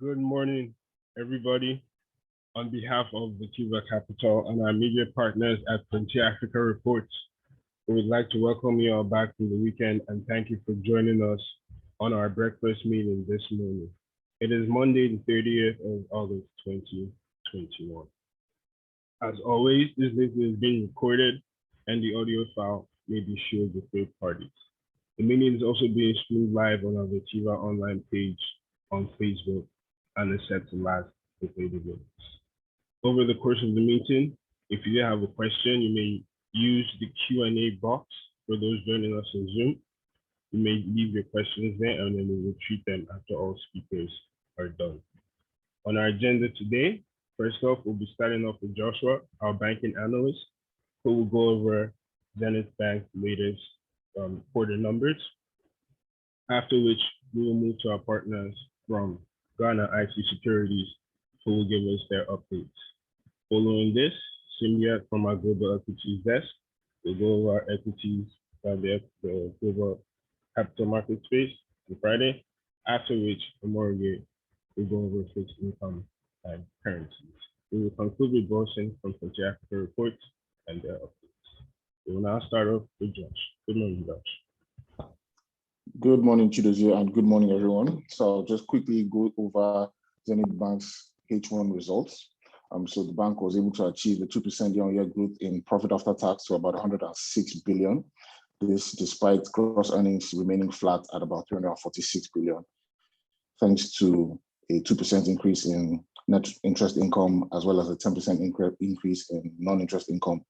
Good morning, everybody. On behalf of Vetiva Capital and our media partners at Frontier Africa Reports, we would like to welcome you all back from the weekend and thank you for joining us on our breakfast meeting this morning. It is Monday, the 30th of August, 2021. As always, this meeting is being recorded and the audio file may be shared with third parties. The meeting is also being streamed live on our Vetiva online page on Facebook and is set to last for 30 minutes. Over the course of the meeting, if you have a question, you may use the Q&A box for those joining us on Zoom. You may leave your questions there and then we will treat them after all speakers are done. On our agenda today, first off, we'll be starting off with Joshua, our banking analyst, who will go over Zenith Bank's latest quarter numbers, after which we will move to our partners from Ghana IT Securities, who will give us their updates. Following this, Simia from our Global Equities desk will go over our equities, the global capital market space on Friday, after which morigate will go over fixed income and currencies. We will conclude with Boston from Frontier Africa Reports and their updates. We will now start off with Josh. Good morning, Josh. Good morning, Chidozie, and good morning, everyone. So I'll just quickly go over Zenith Bank's H1 results. So the bank was able to achieve a 2% year-on-year growth in profit after tax to about 106 billion. This despite gross earnings remaining flat at about 346 billion, thanks to a 2% increase in net interest income, as well as a 10% increase in non-interest income.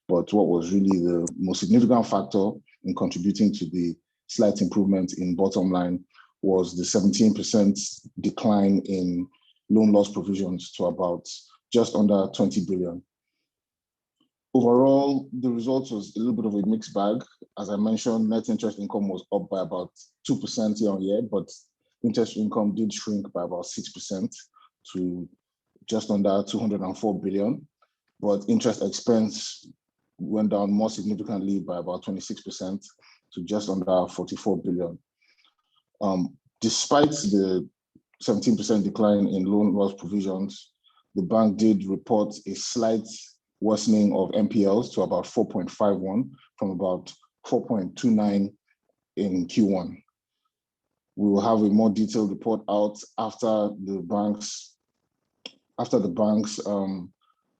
But what was really the most significant factor in contributing to the slight improvement in bottom line was the 17% decline in loan loss provisions to about just under 20 billion. Overall, the result was a little bit of a mixed bag. As I mentioned, net interest income was up by about 2% year on year, but interest income did shrink by about 6% to just under 204 billion. But interest expense went down more significantly by about 26% to just under 44 billion. Despite the 17% decline in loan loss provisions, the bank did report a slight worsening of NPLs to about 4.51 from about 4.29 in Q1. We will have a more detailed report out after the bank's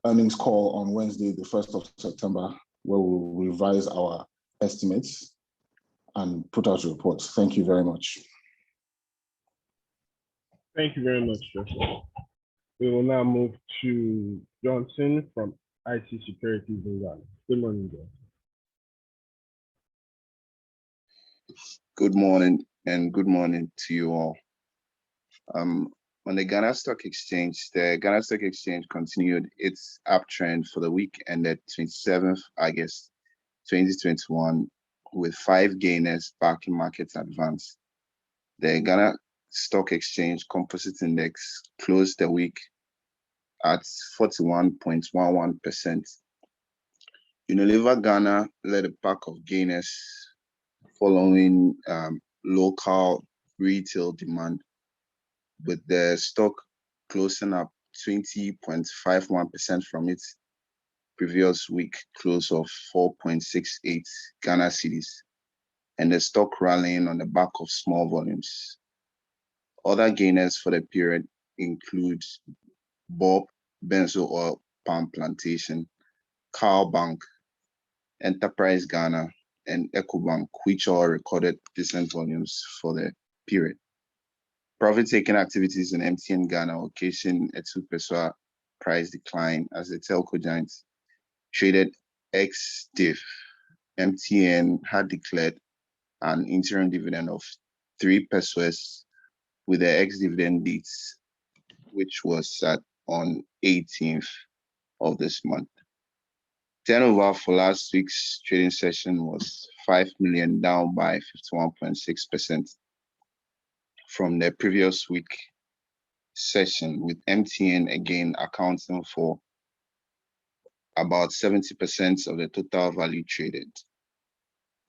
earnings call on Wednesday, the 1st of September, where we'll revise our estimates and put out a report. Thank you very much. Thank you very much, Joshua. We will now move to Johnson from IT Securities in Ghana. Good morning, Johnson. Good morning, and good morning to you all. On the Ghana Stock Exchange, the Ghana Stock Exchange continued its uptrend for the week ended 27th August 2021, with 5 gainers backing markets advance. The Ghana Stock Exchange Composite Index closed the week at 41.11%. Unilever Ghana led a pack of gainers following local retail demand, with the stock closing up 20.51% from its previous week close of 4.68 Ghana cedis, and the stock rallying on the back of small volumes. Other gainers for the period include Bob Benzo Oil Palm Plantation, Carl Bank, Enterprise Ghana, and EcoBank, which all recorded decent volumes for the period. Profit-taking activities in MTN Ghana occasioned a 2% price decline as the telco giant traded ex-div. MTN had declared an interim dividend of 3 pesos with the ex-dividend dates, which was set on 18th of this month. Turnover for last week's trading session was 5 million, down by 51.6% from the previous week session, with MTN again accounting for about 70% of the total value traded.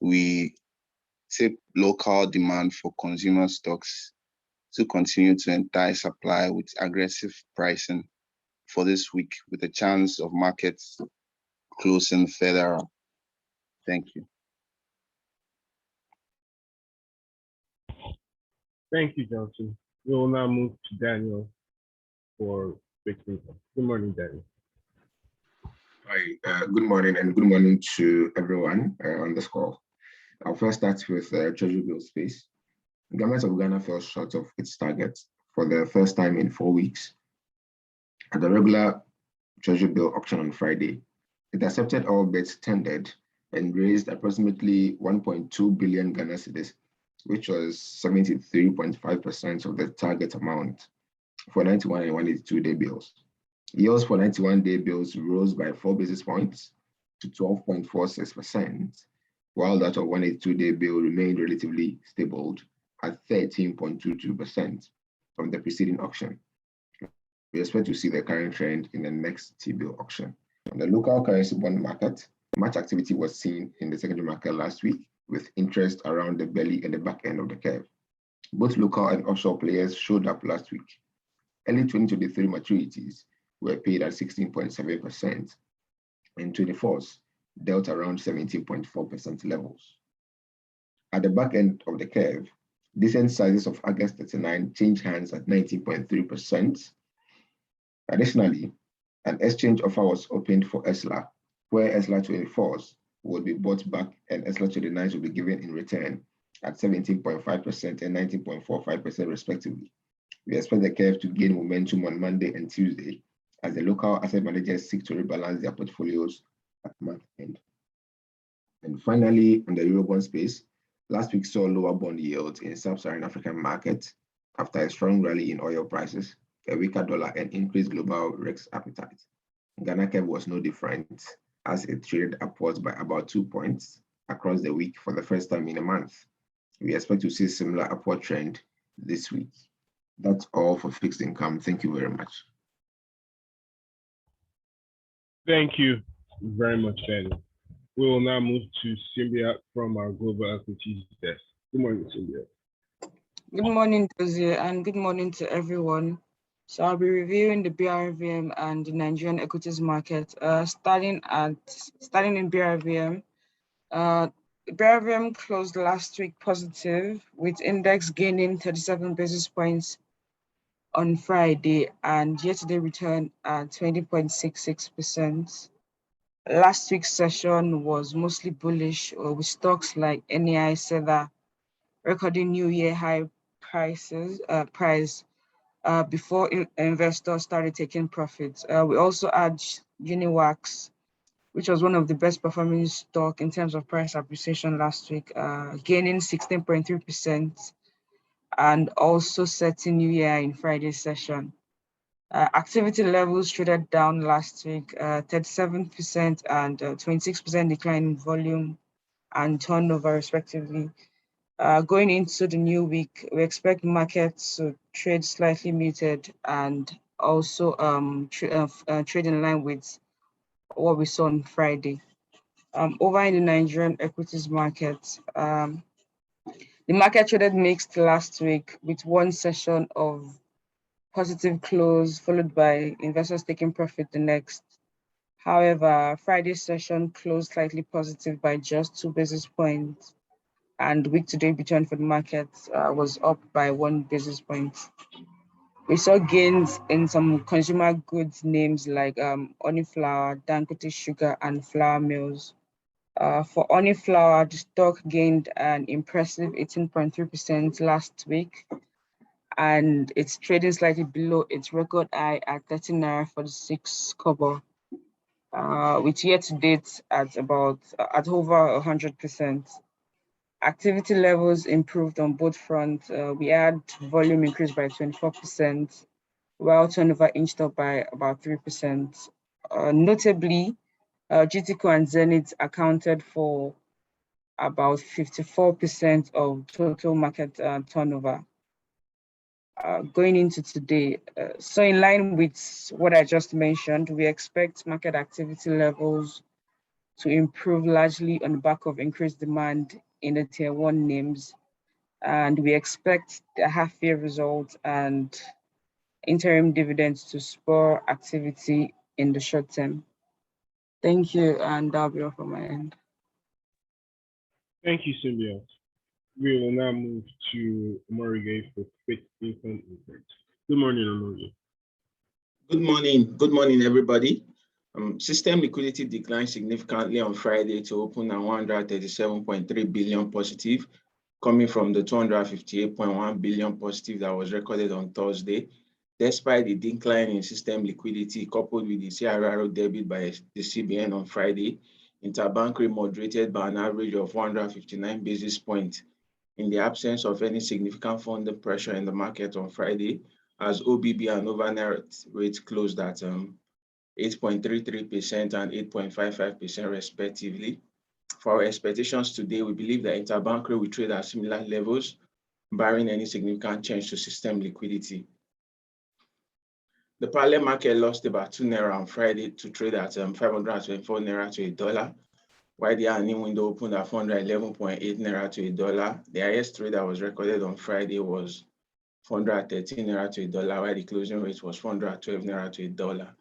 We tip local demand for consumer stocks to continue to entice supply with aggressive pricing for this week, with a chance of markets closing further up. Thank you. Thank you, Johnson. We will now move to Daniel for fixed income. Good morning, Daniel. Hi, good morning, and good morning to everyone on this call. I'll first start with Treasury bill space. The government of Ghana fell short of its target for the first time in 4 weeks. At the regular Treasury bill auction on Friday, it accepted all bids tendered and raised approximately 1.2 billion Ghana cedis, which was 73.5% of the target amount for 91 and 182-day bills. Yields for 91-day bills rose by 4 basis points to 12.46%, while that of 182-day bill remained relatively stable at 13.22% from the preceding auction. We expect to see the current trend in the next T-bill auction. On the local currency bond market, much activity was seen in the secondary market last week, with interest around the belly and the back end of the curve. Both local and offshore players showed up last week. Early 2023 maturities were paid at 16.7%, and 24s dealt around 17.4% levels. At the back end of the curve, decent sizes of August 39 changed hands at 19.3%. Additionally, an exchange offer was opened for ESLA, where ESLA 24s would be bought back and ESLA 29s will be given in return at 17.5% and 19.45% respectively. We expect the curve to gain momentum on Monday and Tuesday as the local asset managers seek to rebalance their portfolios at month end. And finally, on the Eurobond space, last week saw lower bond yields in sub-Saharan African markets after a strong rally in oil prices, a weaker dollar, and increased global risk appetite. Ghana curve was no different as it traded upwards by about 2 points across the week for the first time in a month. We expect to see a similar upward trend this week. That's all for fixed income. Thank you very much. Thank you very much, Daniel. We will now move to Cynthia from our Global Equities desk. Good morning, Cynthia. Good morning, Dozie, and good morning to everyone. So I'll be reviewing the BRVM and the Nigerian equities market. Starting in BRVM. BRVM closed last week positive, with index gaining 37 basis points on Friday and year-to-date return at 20.66%. Last week's session was mostly bullish, with stocks like NEI Seda recording new year high price before investors started taking profits. We also had Uniwax, which was one of the best performing stock in terms of price appreciation last week, gaining 16.3% and also setting new year in Friday's session. Activity levels traded down last week, 37% and 26% decline in volume and turnover respectively. Going into the new week, we expect markets to trade slightly muted and also trade in line with what we saw on Friday. Over in the Nigerian equities market, the market traded mixed last week with one session of positive close followed by investors taking profit the next. However, Friday's session closed slightly positive by just 2 basis points, and week-to-date return for the market was up by 1 basis point. We saw gains in some consumer goods names like honey flour, Dangote sugar, and flour mills. For honey flour, the stock gained an impressive 18.3% last week, and it's trading slightly below its record high at 13 naira 46 kobo, with year-to-date at over 100%. Activity levels improved on both fronts. We had volume increased by 24%, while turnover inched up by about 3%. Notably, GTCO and Zenith accounted for about 54% of total market turnover. Going into today, so in line with what I just mentioned, we expect market activity levels to improve largely on the back of increased demand in the tier 1 names. and we expect the half-year results and interim dividends to spur activity in the short term. Thank you, and that'll be all from my end. Thank you, Sylvia. We will now move to morigate for fixed income reports. Good morning, Morigate. Good morning. Good morning, everybody. System liquidity declined significantly on Friday to open at 137.3 billion positive, coming from the 258.1 billion positive that was recorded on Thursday. Despite the decline in system liquidity coupled with the CRR debit by the CBN on Friday, interbank rate moderated by an average of 159 basis points in the absence of any significant funding pressure in the market on Friday, as OBB and overnight rates closed at 8.33% and 8.55% respectively. For our expectations today, we believe that interbank rate will trade at similar levels, barring any significant change to system liquidity. The parallel market lost about 2 naira on Friday to trade at 524 naira to $1, while the earning window opened at 411.8 naira to $1. The highest trade that was recorded on Friday was 413 naira to $1, while the closing rate was 412 naira to $1.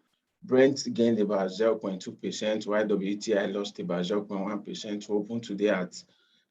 Brent gained about 0.2%, while WTI lost about 0.1% to open today at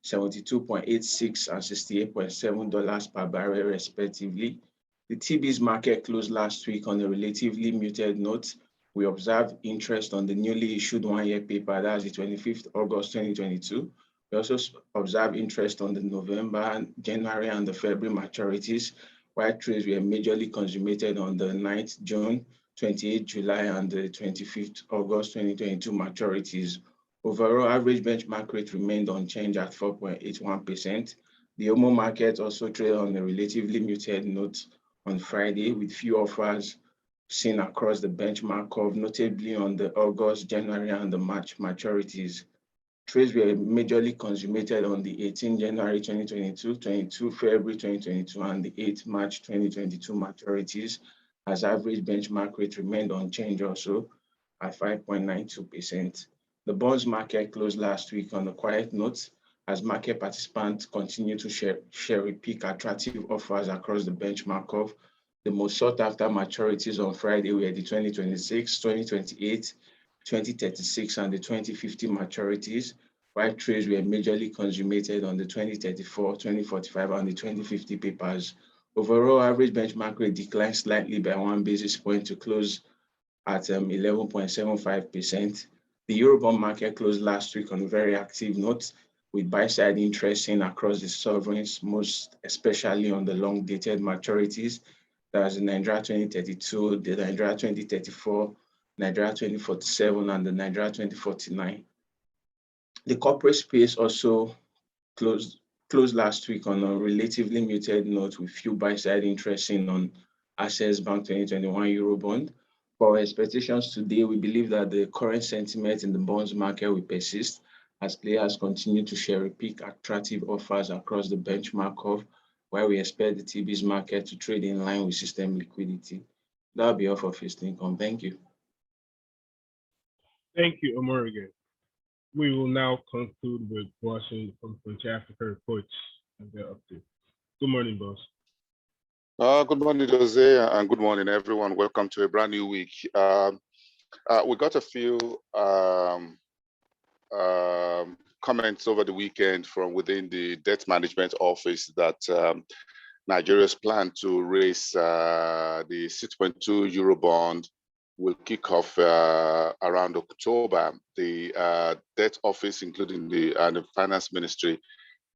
72.86 and $68.7 per barrel respectively. The T-bills market closed last week on a relatively muted note. We observed interest on the newly issued one-year paper, that's the 25th August 2022. We also observed interest on the November, January, and the February maturities, while trades were majorly consummated on the 9th June, 28th July, and the 25th August 2022 maturities. Overall, average benchmark rate remained unchanged at 4.81%. The OMO market also traded on a relatively muted note on Friday, with few offers seen across the benchmark curve, notably on the August, January, and the March maturities. Trades were majorly consummated on the 18th January 2022, 22 February 2022, and the 8th March 2022 maturities, as average benchmark rate remained unchanged also at 5.92%. The bonds market closed last week on a quiet note, as market participants continue to cherry-pick attractive offers across the benchmark curve. The most sought-after maturities on Friday were the 2026, 2028, 2036, and the 2050 maturities, while trades were majorly consummated on the 2034, 2045, and the 2050 papers. Overall, average benchmark rate declined slightly by 1 basis point to close at 11.75%. The Eurobond market closed last week on a very active note, with buy-side interest seen across the sovereigns, most especially on the long-dated maturities. That's the Nigeria 2032, the Nigeria 2034, Nigeria 2047, and the Nigeria 2049. The corporate space also closed last week on a relatively muted note, with few buy-side interest seen on Access Bank 2021 Eurobond. For our expectations today, we believe that the current sentiment in the bonds market will persist as players continue to cherry-pick attractive offers across the benchmark curve, while we expect the T-bills market to trade in line with system liquidity. That'll be all for fixed income. Thank you. Thank you, Morigate. We will now conclude with Boston from Frontier Africa Reports and their update. Good morning, boss. Good morning, Jose, and good morning, everyone. Welcome to a brand new week. We got a few comments over the weekend from within the debt management office that Nigeria's plan to raise the 6.2 Eurobond will kick off around October. The debt office, including the finance ministry,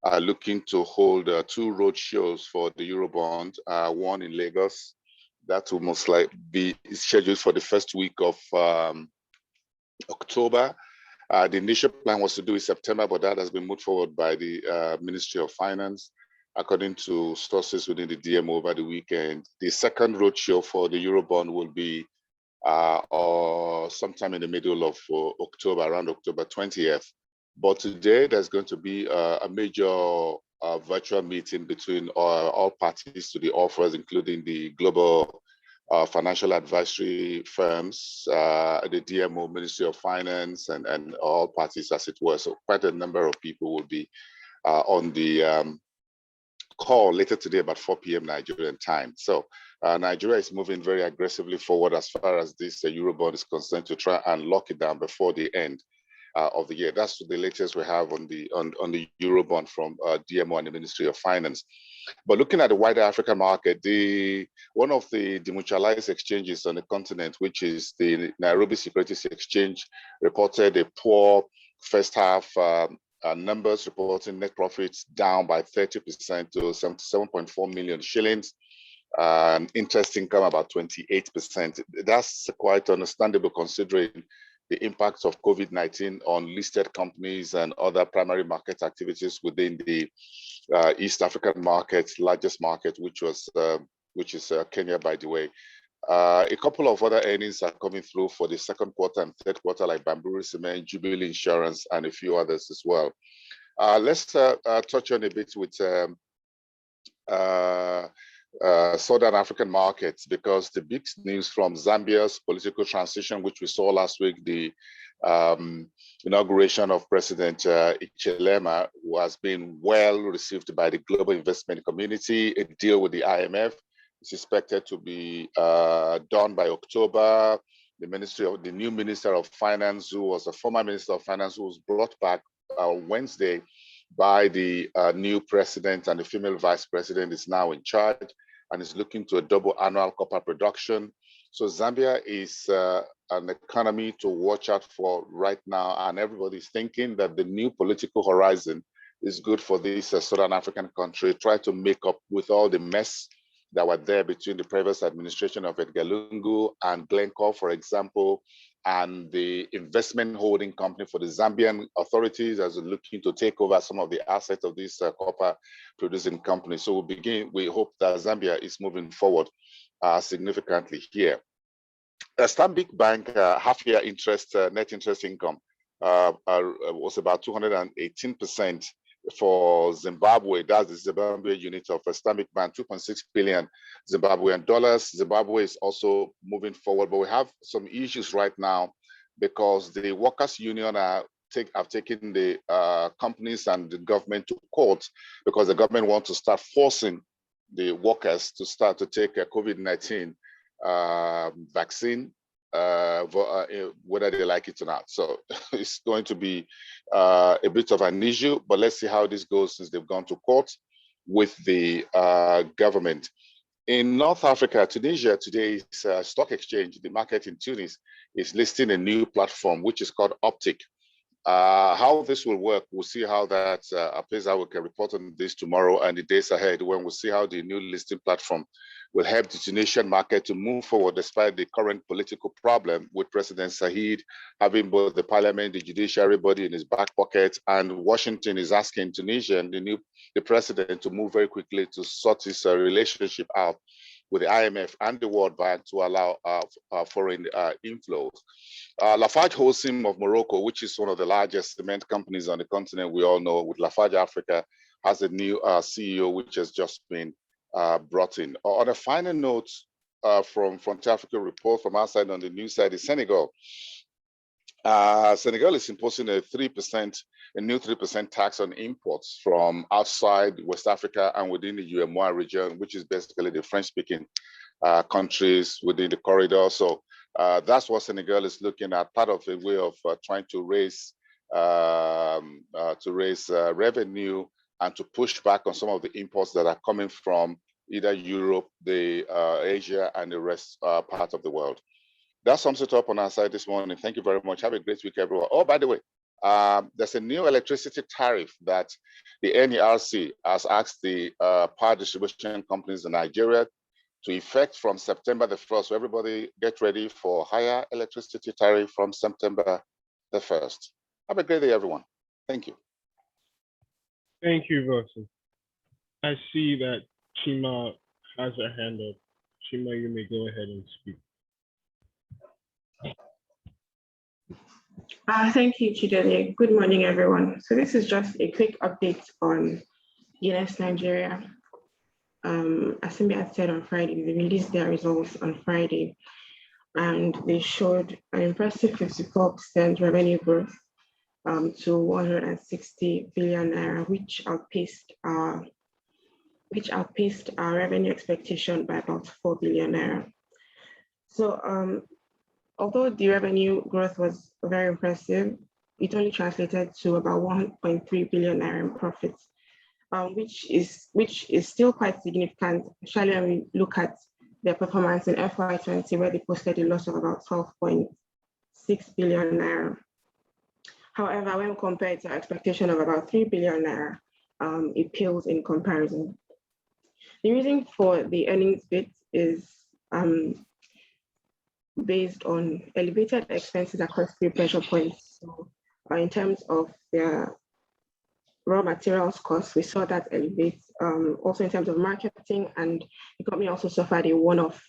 are looking to hold 2 road shows for the Eurobond, one in Lagos. That will most likely be scheduled for the first week of October. The initial plan was to do it September, but that has been moved forward by the Ministry of Finance, according to sources within the DM over the weekend. The second roadshow for the Eurobond will be or sometime in the middle of October, around October 20th. But today there's going to be a major virtual meeting between all parties to the offers, including the global financial advisory firms, the DMO, Ministry of Finance, and all parties as it were. So quite a number of people will be on the call later today about 4 p.m. Nigerian time. So Nigeria is moving very aggressively forward as far as this Eurobond is concerned to try and lock it down before the end of the year. That's the latest we have on the Eurobond from DMO and the Ministry of Finance. But looking at the wider African market, one of the demutualized exchanges on the continent, which is the Nairobi Securities Exchange, reported a poor first half numbers, reporting net profits down by 30% to 77.4 million shillings. Interest income about 28%. That's quite understandable considering the impacts of COVID-19 on listed companies and other primary market activities within the East African market, largest market, which is Kenya, by the way. A couple of other earnings are coming through for the second quarter and third quarter, like Bamburi Cement, Jubilee Insurance, and a few others as well. Let's touch on a bit with Southern African markets, because the big news from Zambia's political transition, which we saw last week, the inauguration of President Ichilema, has been well received by the global investment community. A deal with the IMF is expected to be done by October. The new Minister of Finance, who was a former Minister of Finance, who was brought back Wednesday by the new president, and the female vice president is now in charge and is looking to a double annual copper production. So Zambia is an economy to watch out for right now, and everybody's thinking that the new political horizon is good for this Southern African country, try to make up with all the mess that were there between the previous administration of Edgar Lungu and Glencore, for example, and the investment holding company for the Zambian authorities as looking to take over some of the assets of this copper producing company. So we hope that Zambia is moving forward significantly here. Stanbic Bank half-year net interest income was about 218% for Zimbabwe. That's the Zimbabwe unit of Stanbic Bank, 2.6 billion Zimbabwean dollars. Zimbabwe is also moving forward, but we have some issues right now because the workers' union have taken the companies and the government to court because the government wants to start forcing the workers to start to take a COVID-19 vaccine, whether they like it or not. So it's going to be a bit of an issue, but let's see how this goes since they've gone to court with the government. In North Africa, Tunisia, today's stock exchange, the market in Tunis, is listing a new platform, which is called Optic. How this will work, we'll see how that appears. I will report on this tomorrow and the days ahead when we'll see how the new listing platform will help the Tunisian market to move forward despite the current political problem with President Said having both the parliament, the judiciary body in his back pocket, and Washington is asking Tunisia, the president, to move very quickly to sort his relationship out with the IMF and the World Bank to allow foreign inflows. Lafarge Holcim of Morocco, which is one of the largest cement companies on the continent, we all know, with Lafarge Africa, has a new CEO which has just been brought in. On a final note from Frontier Africa report from outside on the news side is Senegal. Senegal is imposing a new 3% tax on imports from outside West Africa and within the UMOA region, which is basically the French-speaking countries within the corridor. So that's what Senegal is looking at, part of a way of trying to raise revenue and to push back on some of the imports that are coming from either Europe, Asia, and the rest part of the world. That sums it up on our side this morning. Thank you very much. Have a great week, everyone. Oh, by the way, there's a new electricity tariff that the NERC has asked the power distribution companies in Nigeria to effect from September the 1st. So everybody get ready for higher electricity tariff from September the 1st. Have a great day, everyone. Thank you. Thank you, Vosi. I see that Chima has her hand up. Chima, you may go ahead and speak. Thank you, Chidele. Good morning, everyone. So this is just a quick update on Guinness Nigeria. As Simbi had said on Friday, they released their results on Friday, and they showed an impressive 54% revenue growth to 160 billion naira, which outpaced our which outpaced our revenue expectation by about 4 billion naira. So although the revenue growth was very impressive, it only translated to about 1.3 billion naira in profits, which is still quite significant, especially when we look at their performance in FY20, where they posted a loss of about 12.6 billion naira. However, when compared to our expectation of about 3 billion naira, it pales in comparison. The reason for the earnings bit is based on elevated expenses across 3 pressure points. So in terms of their raw materials costs, we saw that elevate. Also in terms of marketing, and the company also suffered a one-off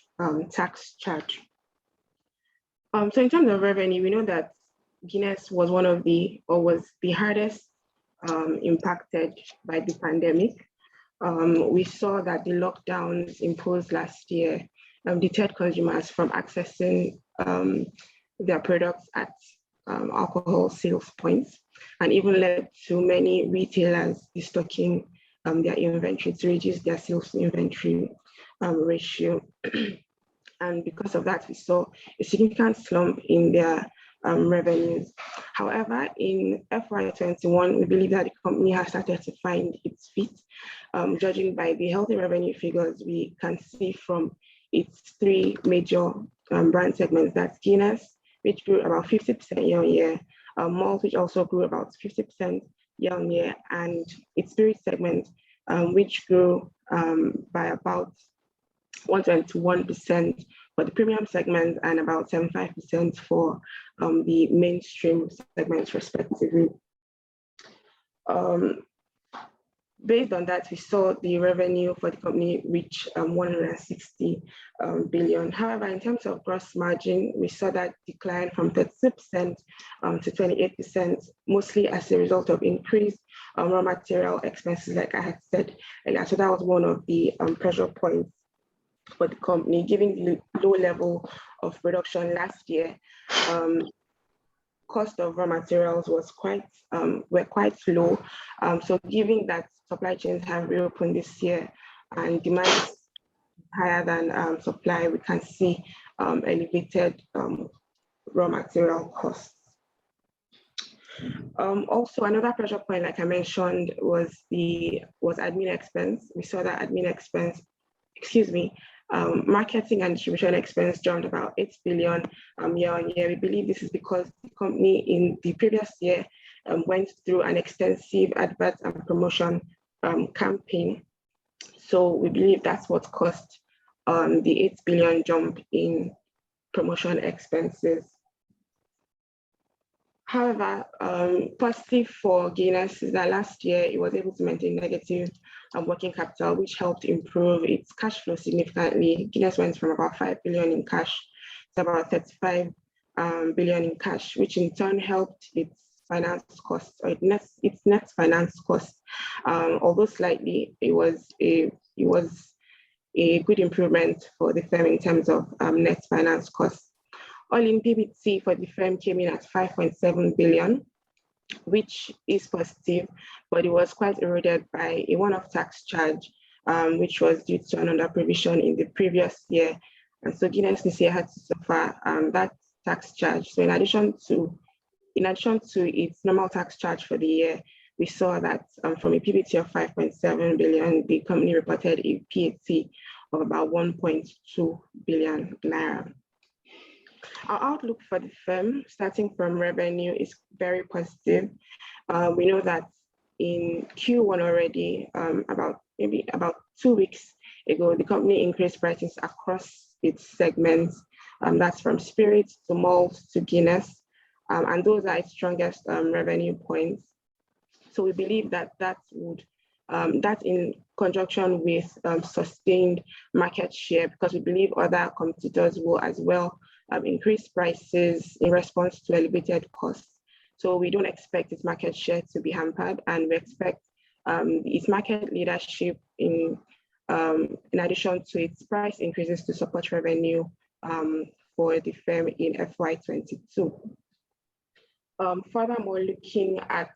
tax charge. So in terms of revenue, we know that Guinness was was the hardest impacted by the pandemic. We saw that the lockdowns imposed last year deterred consumers from accessing their products at alcohol sales points, and even led to many retailers destocking their inventory to reduce their sales to inventory ratio. And because of that, we saw a significant slump in their revenues. However, in FY21, we believe that the company has started to find its feet, judging by the healthy revenue figures we can see from its 3 major brand segments. That's Guinness, which grew about 50% year-on-year, malt, which also grew about 50% year-on-year, and its spirit segment, which grew by about 121% for the premium segment and about 75% for the mainstream segments, respectively. Based on that, we saw the revenue for the company reach 160 billion. However, in terms of gross margin, we saw that decline from 32% to 28%, mostly as a result of increased raw material expenses, like I had said earlier. So that was one of the pressure points for the company, given the low level of production last year. Cost of raw materials were quite low. So given that supply chains have reopened this year and demand is higher than supply, we can see elevated raw material costs. Also, another pressure point, like I mentioned, was admin expense. We saw that admin expense, marketing and distribution expense jumped about 8 billion year-on-year. We believe this is because the company in the previous year went through an extensive advert and promotion campaign. So we believe that's what caused the 8 billion jump in promotion expenses. However, positive for Guinness is that last year it was able to maintain negative working capital, which helped improve its cash flow significantly. Guinness went from about 5 billion in cash to about 35 billion in cash, which in turn helped its finance costs, or its net finance costs. Although slightly, it was a good improvement for the firm in terms of net finance costs. All-in PBT for the firm came in at 5.7 billion, which is positive, but it was quite eroded by a one-off tax charge, which was due to an under-provision in the previous year. And so Guinness this year had to suffer that tax charge. So in addition to its normal tax charge for the year, we saw that from a PBT of 5.7 billion, the company reported a PAT of about 1.2 billion naira. Our outlook for the firm, starting from revenue, is very positive. We know that in Q1 already, about 2 weeks ago, the company increased prices across its segments. That's from spirits to malt to Guinness, and those are its strongest revenue points. So we believe that in conjunction with sustained market share, because we believe other competitors will as well increase prices in response to elevated costs. So we don't expect its market share to be hampered, and we expect its market leadership in addition to its price increases to support revenue for the firm in FY22. Furthermore, looking at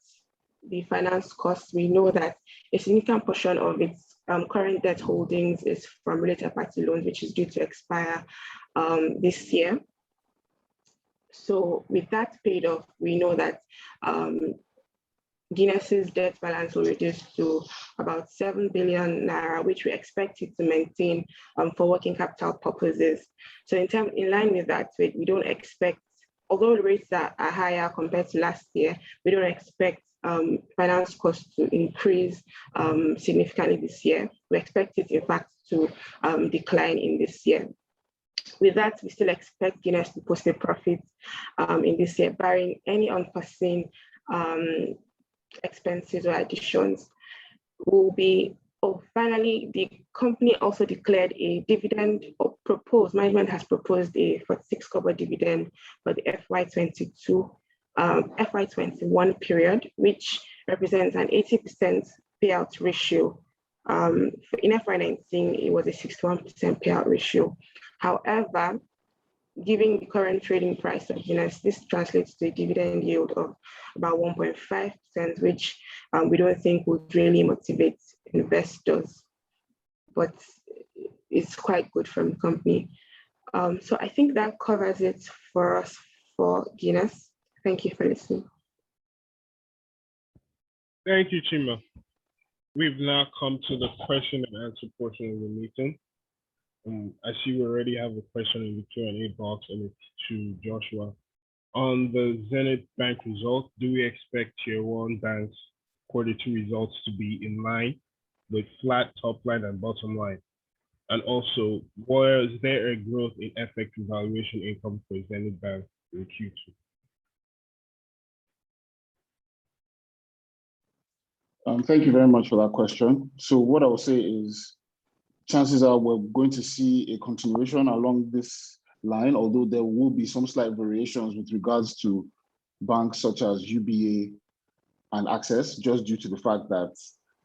the finance costs, we know that a significant portion of its current debt holdings is from related party loans, which is due to expire this year. So with that paid off, we know that Guinness's debt balance will reduce to about 7 billion naira, which we expect it to maintain for working capital purposes. So in line with that, we don't expect, although the rates are higher compared to last year, we don't expect finance costs to increase significantly this year. We expect it, in fact, to decline in this year. With that, we still expect Guinness to post a profit in this year, barring any unforeseen expenses or additions. Finally, the company also declared a dividend, or management has proposed a 46 kobo dividend for the FY21 period, which represents an 80% payout ratio. In FY19, it was a 61% payout ratio. However, given the current trading price of Guinness, this translates to a dividend yield of about 1.5%, which we don't think would really motivate investors, but it's quite good from the company. So I think that covers it for us for Guinness. Thank you for listening. Thank you, Chima. We've now come to the question and answer portion of the meeting. I see we already have a question in the Q&A box, and it's to Joshua. On the Zenith Bank results, do we expect Tier 1 banks Q2 results to be in line with flat top line and bottom line? And also, was there a growth in FX revaluation income for Zenith Bank in Q2? Thank you very much for that question. So what I will say is, chances are we're going to see a continuation along this line, although there will be some slight variations with regards to banks such as UBA and Access, just due to the fact that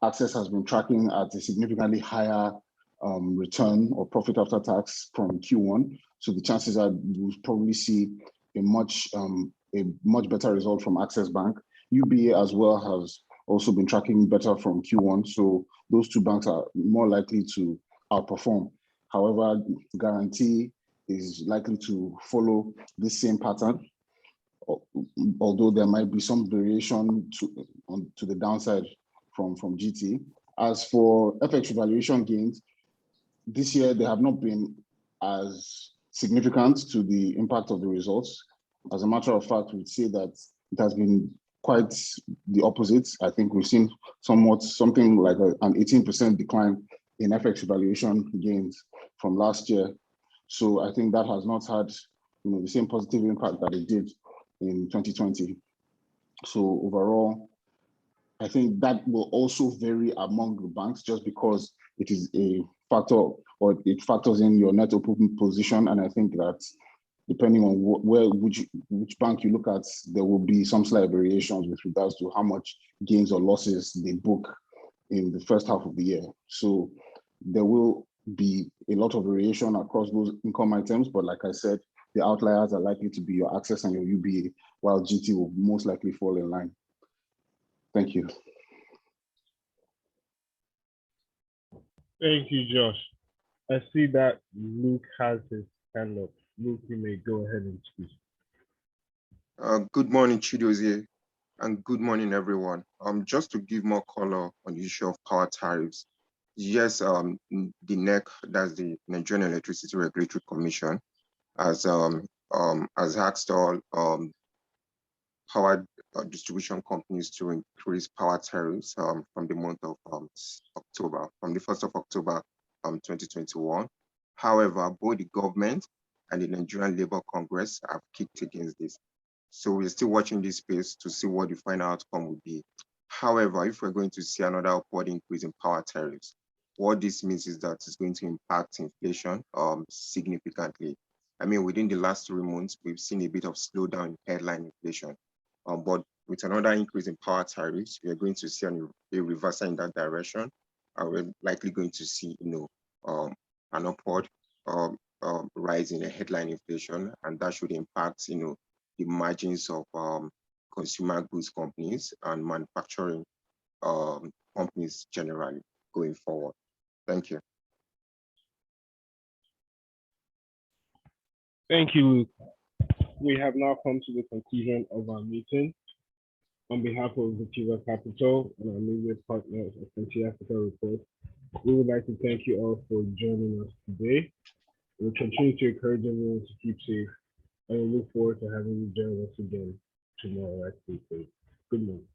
Access has been tracking at a significantly higher return or profit after tax from Q1. So the chances are we'll probably see a much better result from Access Bank. UBA as well has also been tracking better from Q1. So those two banks are more likely to outperform. However, Guarantee is likely to follow the same pattern, although there might be some variation to the downside from GT. As for FX revaluation gains, this year they have not been as significant to the impact of the results. As a matter of fact, we'd say that it has been quite the opposite. I think we've seen something like an 18% decline in FX valuation gains from last year. So I think that has not had the same positive impact that it did in 2020. So overall, I think that will also vary among the banks, just because it is a factor, or it factors in your net open position. And I think that depending on which bank you look at, there will be some slight variations with regards to how much gains or losses they book in the first half of the year. So there will be a lot of variation across those income items, but like I said, the outliers are likely to be your Access and your UBA, while GT will most likely fall in line. Thank you. Thank you, Josh. I see that Luke has his hand up. Luke, you may go ahead and speak. Good morning, Chidozie, and good morning, everyone. Just to give more color on the issue of power tariffs. Yes, the NEC, that's the Nigerian Electricity Regulatory Commission, has asked all power distribution companies to increase power tariffs from the month of October, from the 1st of October 2021. However, both the government and the Nigerian Labour Congress have kicked against this. So we're still watching this space to see what the final outcome would be. However, if we're going to see another upward increase in power tariffs, what this means is that it's going to impact inflation significantly. I mean, within the last 3 months, we've seen a bit of slowdown in headline inflation. But with another increase in power tariffs, we are going to see a reversal in that direction. And we're likely going to see, an upward rise in the headline inflation, and that should impact, the margins of consumer goods companies and manufacturing companies generally going forward. Thank you. Thank you, Luke. We have now come to the conclusion of our meeting. On behalf of Vetiva Capital and our media partners at Frontier Africa Report, we would like to thank you all for joining us today. We'll continue to encourage everyone to keep safe, and we look forward to having you join us again tomorrow at 3:30. Good morning.